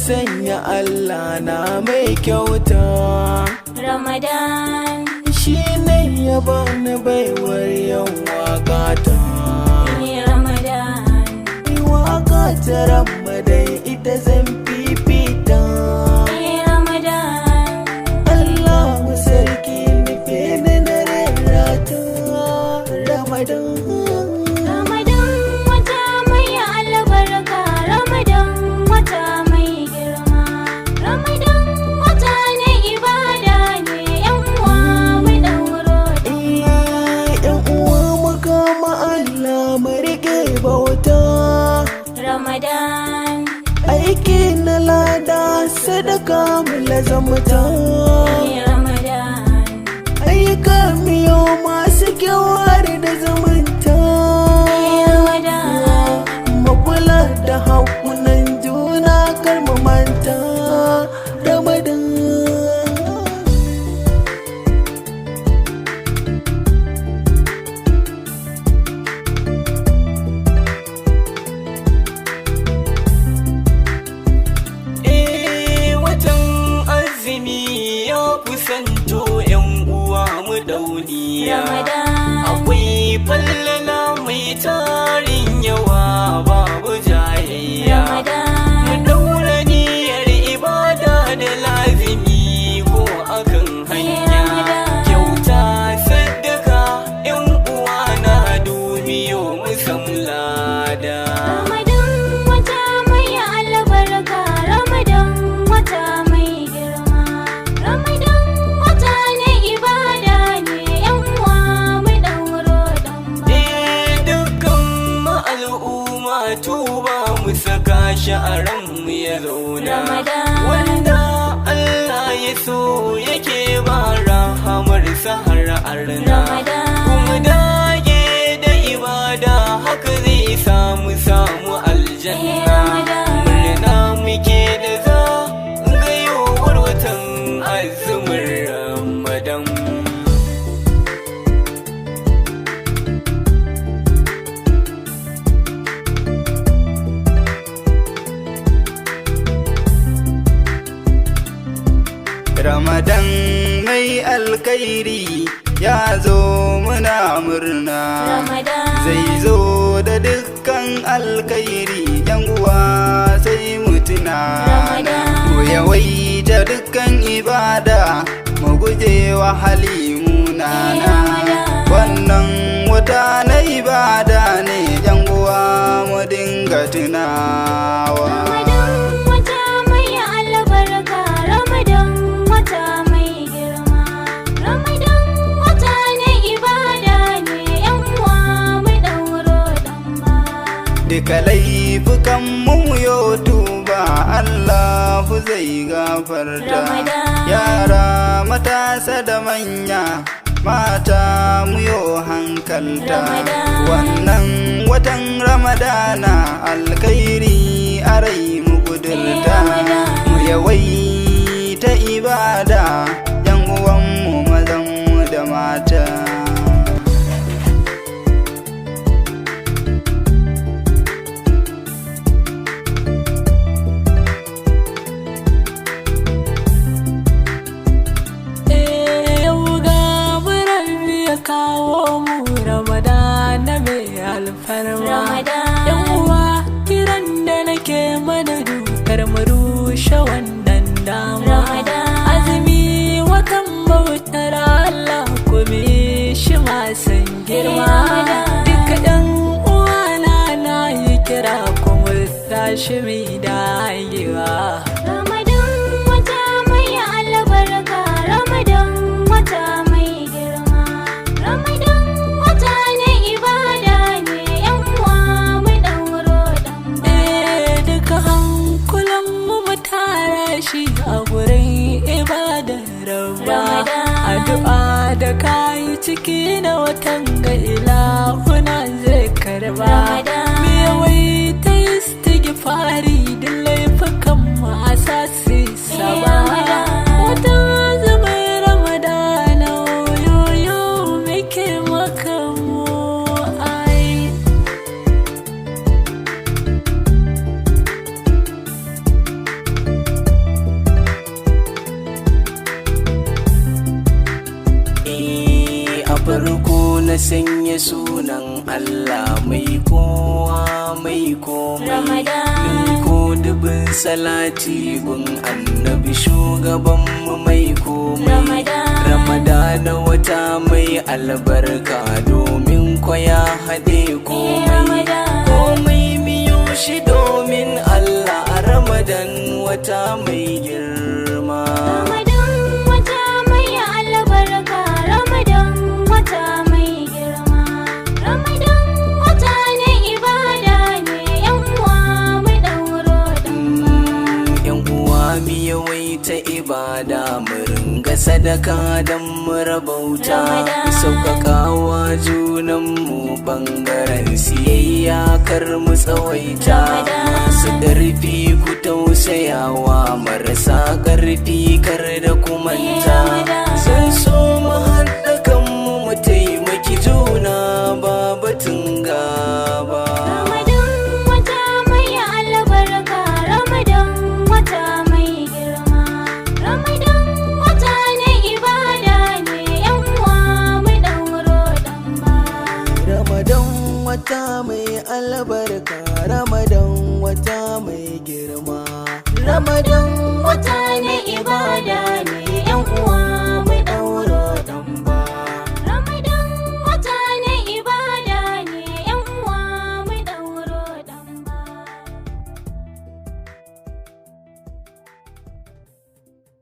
sanya Allah na mai kyauta. Ramadan shi ne ya bani baiwar yan wakata. Ramadan Waka ta Ramadan ita zan fifita. Ramadan Allahu sarki nufi ni na rera ta. Ramadan Ramadan wata mai albarka, Ramadan wata mai girma, Ramadan wata ne ibada ne, yan uwa mu dauro yan uwa mu kama Allah mu rike bauta. Ramadan aiki na lada sadaka mu lazamta. Ramadan ayyuka miyo masu kyawar da zumunta. Ramadan Makula da hakunan juna kar mu manta. Ramadan watan azumi ya kusanto yan uwa mu dauniya. Akwai fallala mai tarin yawa babu jayayya. Mu daura niyyar ibada da lazimi ko akan hanya. Kyauta sadaka yan uwa na dubiyo mu sam lada. Ramadan wata mai albarka, Ramadan wata mai girma, Ramadan wata ne ibada ne, yan uwa mu dauro damba. Dukkan al'umma tuba mu saka shi a ranmu ya zauna. Wanda Allah ya so yake ba rahamar har arna. Kuma dage da ibada haka zai samu aljanna. Murna muke da zagayowar watan azumin Ramadan. Ramadan mai alkairi ya zo muna murna. Zai zo da dukkan alkairi yan uwa sai mutuna. Mu yawaita dukkan ibada mu guje wa hali munana. Wannan wata na ibada ne yan uwa mu dinga tunawa. Duka laifukan mu yo tuba Allah zai gafarta. Yara matasa da manya mata mu yo hankalta. Wannan watan Ramadana alkhairi a rai mu kudurta. Mu yawaita ibada yan uwanmu mazan mu da mata. kawo mu Ramadan mai alfarma. Yan uwa kiran da nake mana dukar mu rushe wannan dama. Azumi watan bautar Allah ku bi shi masan girma. Duka yan uwa na yi kira ku mu tashi mai dagewa. Ramadan wata mai albarka, Ramadan wata mai girma, Ramadan wata ne ibada ne, yan uwa mu dauro damba. Duka hankulan mu tara shi a gurin ibadar Rabba. Addu'a da kayi ciki na watan ga ilahuna zai karba. Me yawaita istighfari da laifukan mu asasi saba. Wata azumin Ramadana yoyo muke maka mu ai. na sanya sunan Allah mai kowa mai komai. Ramadan. Ko dubin salati gun annabi shugabanmu mai komai. Ramadana wata mai albarka domin kwaya haɗe komai. Komai miyo shi domin Allah a Ramadan wata mai girma. Ramadan wata mai albarka, Ramadan wata mai girma. Ramadan wata ne ibada ne, yan uwa mu dauro damba. Yan uwa mu yawaita ibada mu ringa sadaka don mu rabauta. Mu sauƙaƙawa junanmu ɓangaren siyayya kar mu tsawaita. Masu ƙarfi ku tausayawa marasa ƙarfi kar da ku manta. Sun so mu haɗa kanmu mu taimaki juna ba batun gaba. Ramadan wata mai albarka, Ramadan wata mai girma. Ramadan wata ne ibada ne, yan uwa mu dauro damba. Ramadan wata mai albarka, Ramadan wata mai girma. Ramadan wata ne ibada ne.